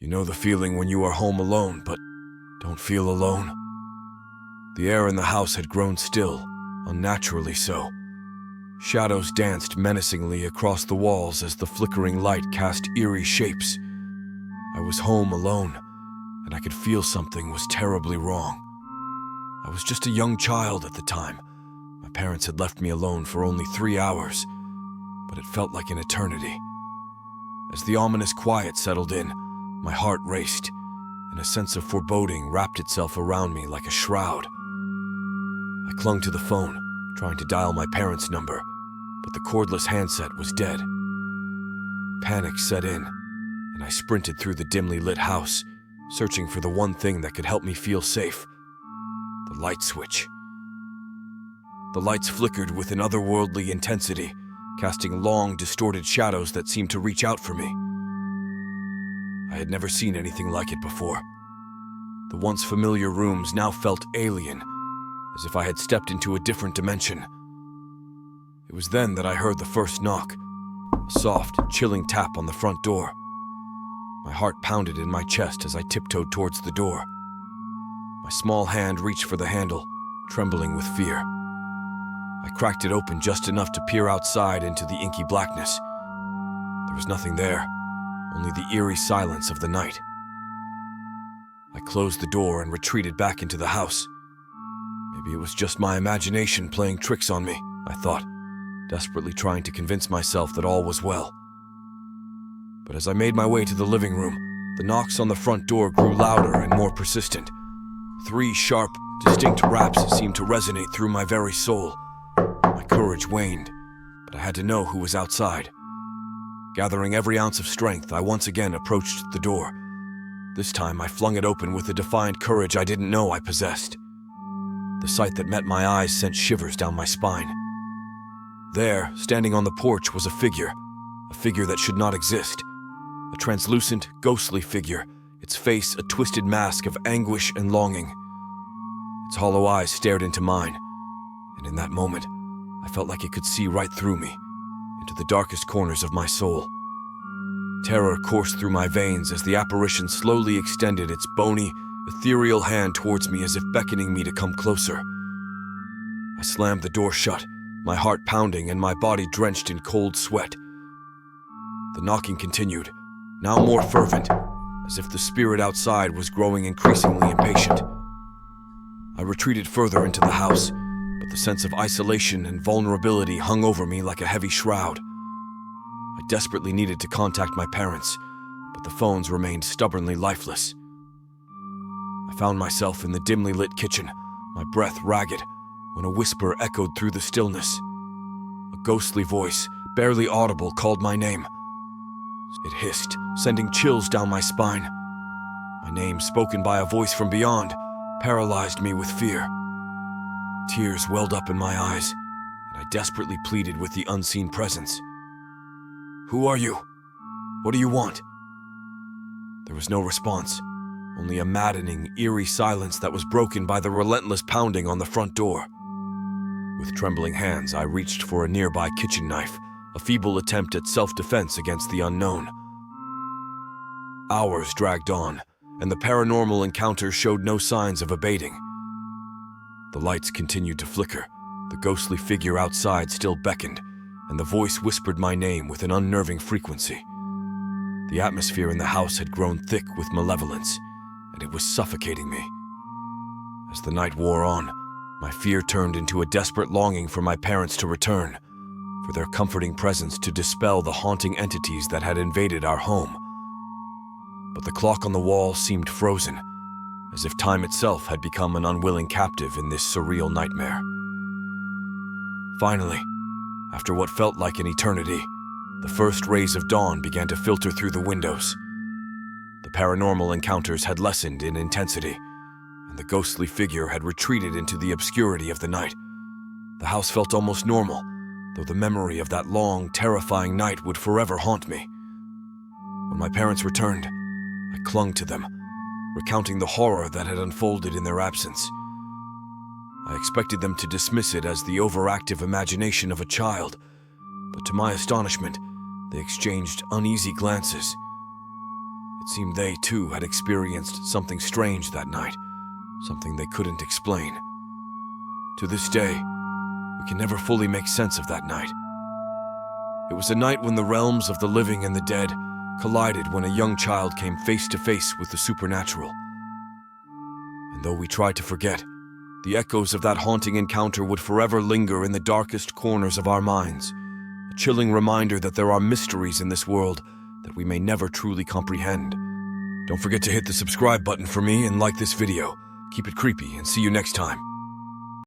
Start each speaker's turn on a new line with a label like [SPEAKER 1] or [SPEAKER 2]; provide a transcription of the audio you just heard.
[SPEAKER 1] You know the feeling when you are home alone, but don't feel alone? The air in the house had grown still, unnaturally so. Shadows danced menacingly across the walls as the flickering light cast eerie shapes. I was home alone, and I could feel something was terribly wrong. I was just a young child at the time. My parents had left me alone for only 3 hours, but it felt like an eternity. As the ominous quiet settled in, my heart raced, and a sense of foreboding wrapped itself around me like a shroud. I clung to the phone, trying to dial my parents' number, but the cordless handset was dead. Panic set in, and I sprinted through the dimly lit house, searching for the one thing that could help me feel safe: the light switch. The lights flickered with an otherworldly intensity, casting long, distorted shadows that seemed to reach out for me. I had never seen anything like it before. The once familiar rooms now felt alien, as if I had stepped into a different dimension. It was then that I heard the first knock, a soft, chilling tap on the front door. My heart pounded in my chest as I tiptoed towards the door. My small hand reached for the handle, trembling with fear. I cracked it open just enough to peer outside into the inky blackness. There was nothing there, only the eerie silence of the night. I closed the door and retreated back into the house. Maybe it was just my imagination playing tricks on me, I thought, desperately trying to convince myself that all was well. But as I made my way to the living room, the knocks on the front door grew louder and more persistent. 3 sharp, distinct raps seemed to resonate through my very soul. My courage waned, but I had to know who was outside. Gathering every ounce of strength, I once again approached the door. This time I flung it open with a defiant courage I didn't know I possessed. The sight that met my eyes sent shivers down my spine. There, standing on the porch, was a figure that should not exist. A translucent, ghostly figure, its face a twisted mask of anguish and longing. Its hollow eyes stared into mine, and in that moment, I felt like it could see right through me, into the darkest corners of my soul. Terror coursed through my veins as the apparition slowly extended its bony, ethereal hand towards me as if beckoning me to come closer. I slammed the door shut, my heart pounding and my body drenched in cold sweat. The knocking continued, now more fervent, as if the spirit outside was growing increasingly impatient. I retreated further into the house, but the sense of isolation and vulnerability hung over me like a heavy shroud. I desperately needed to contact my parents, but the phones remained stubbornly lifeless. I found myself in the dimly lit kitchen, my breath ragged, when a whisper echoed through the stillness. A ghostly voice, barely audible, called my name. It hissed, sending chills down my spine. My name, spoken by a voice from beyond, paralyzed me with fear. Tears welled up in my eyes, and I desperately pleaded with the unseen presence. "Who are you? What do you want?" There was no response, only a maddening, eerie silence that was broken by the relentless pounding on the front door. With trembling hands, I reached for a nearby kitchen knife, a feeble attempt at self-defense against the unknown. Hours dragged on, and the paranormal encounter showed no signs of abating. The lights continued to flicker, the ghostly figure outside still beckoned, and the voice whispered my name with an unnerving frequency. The atmosphere in the house had grown thick with malevolence, and it was suffocating me. As the night wore on, my fear turned into a desperate longing for my parents to return, for their comforting presence to dispel the haunting entities that had invaded our home. But the clock on the wall seemed frozen, as if time itself had become an unwilling captive in this surreal nightmare. Finally, after what felt like an eternity, the first rays of dawn began to filter through the windows. The paranormal encounters had lessened in intensity, and the ghostly figure had retreated into the obscurity of the night. The house felt almost normal, though the memory of that long, terrifying night would forever haunt me. When my parents returned, I clung to them, recounting the horror that had unfolded in their absence. I expected them to dismiss it as the overactive imagination of a child, but to my astonishment, they exchanged uneasy glances. It seemed they, too, had experienced something strange that night, something they couldn't explain. To this day, we can never fully make sense of that night. It was a night when the realms of the living and the dead collided when a young child came face to face with the supernatural. And though we tried to forget, the echoes of that haunting encounter would forever linger in the darkest corners of our minds, a chilling reminder that there are mysteries in this world that we may never truly comprehend. Don't forget to hit the subscribe button for me and like this video. Keep it creepy and see you next time.